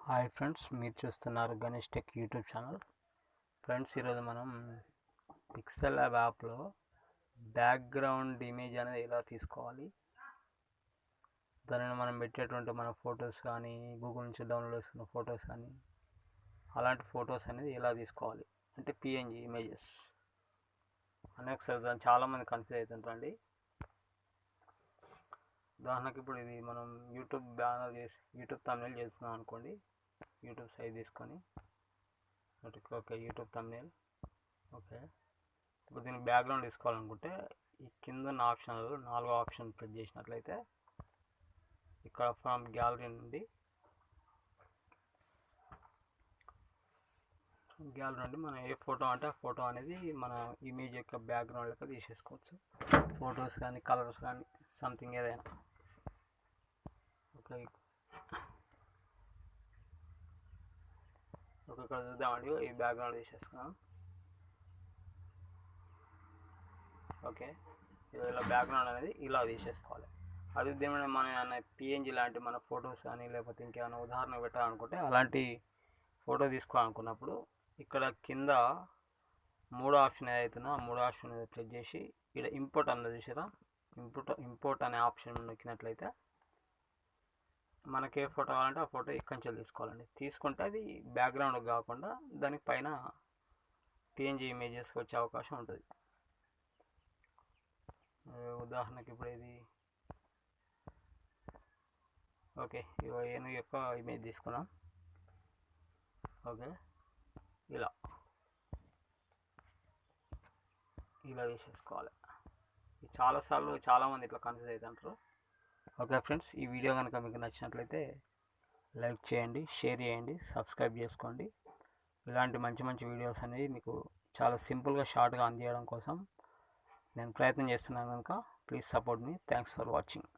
Hi friends, మీరు చూస్తున్నారు Ganesh tech YouTube channel. Friends, ఈరోజు మనం పిక్సెల్ యాప్లో బ్యాక్గ్రౌండ్ ఇమేజ్ అనేది ఎలా తీసుకోవాలి, దానిని మనం పెట్టేటువంటి మన ఫొటోస్ కానీ, గూగుల్ నుంచి డౌన్లోడ్ చేసుకున్న ఫొటోస్ కానీ, అలాంటి ఫొటోస్ అనేది ఎలా తీసుకోవాలి అంటే పిఎన్జి ఇమేజెస్ అని ఒకసారి దాన్ని చాలామంది కన్ఫ్యూజ్ అవుతుంటారండి. ఉదాహరణకి ఇప్పుడు ఇది మనం యూట్యూబ్ బ్యానర్ చేసి యూట్యూబ్ థంబ్నెయిల్ చేస్తున్నాం అనుకోండి. యూట్యూబ్ సైజ్ తీసుకొని ఓకే, యూట్యూబ్ థంబ్నెయిల్ ఓకే. ఇప్పుడు దీనికి బ్యాక్గ్రౌండ్ తీసుకోవాలనుకుంటే ఈ కింద ఆప్షన్లో 4వ ఆప్షన్ ప్రెస్ చేసినట్లయితే ఇక్కడ ఫ్రమ్ గ్యాలరీ నుండి మనం ఏ ఫోటో అంటే ఆ ఫోటో అనేది మన ఇమేజ్ యొక్క బ్యాక్గ్రౌండ్ లెక్క తీసేసుకోవచ్చు. ఫొటోస్ కానీ, కలర్స్ కానీ, సంథింగ్ ఏదైనా. ఓకే, ఇక్కడ చూద్దామండి. ఈ బ్యాక్గ్రౌండ్ తీసేసుకున్నాం. ఓకే, ఇలా బ్యాక్గ్రౌండ్ అనేది ఇలా తీసేసుకోవాలి. అది ఏమైనా మన పిఎన్జి లాంటి మన ఫొటోస్ కానీ, లేకపోతే ఇంకేమైనా ఉదాహరణ పెట్టాలనుకుంటే అలాంటి ఫోటో తీసుకోవాలనుకున్నప్పుడు ఇక్కడ కింద 3వ ఆప్షన్ ఏదైతుందో ఆ 3వ ఆప్షన్ క్లిక్ చేసి ఇక్కడ ఇంపోర్ట్ అన్నది చూసారా, ఇంపోర్ట్ అనే ఆప్షన్ నొక్కినట్లయితే మనకి ఏ ఫోటో కావాలంటే ఆ ఫోటో ఇక్కడి నుంచి తీసుకోవాలండి. తీసుకుంటే అది బ్యాక్గ్రౌండ్ కాకుండా దానికి పైన పిఎన్జి ఇమేజెస్ వచ్చే అవకాశం ఉంటుంది. ఉదాహరణకి ఇప్పుడు ఇది ఓకే, ఏనుగు యొక్క ఇమేజ్ తీసుకున్నాం. ఓకే, ఇలా తీసేసుకోవాలి. చాలాసార్లు చాలామంది ఇట్లా కన్ఫ్యూజ్ అవుతుంటారు. ఓకే ఫ్రెండ్స్, ఈ వీడియో కనుక మీకు నచ్చినట్లయితే లైక్ చేయండి, షేర్ చేయండి, సబ్స్క్రైబ్ చేసుకోండి. ఇలాంటి మంచి మంచి వీడియోస్ అనేవి మీకు చాలా సింపుల్గా షార్ట్గా అందించడం కోసం నేను ప్రయత్నం చేస్తున్నాను కనుక please support me. Thanks for watching.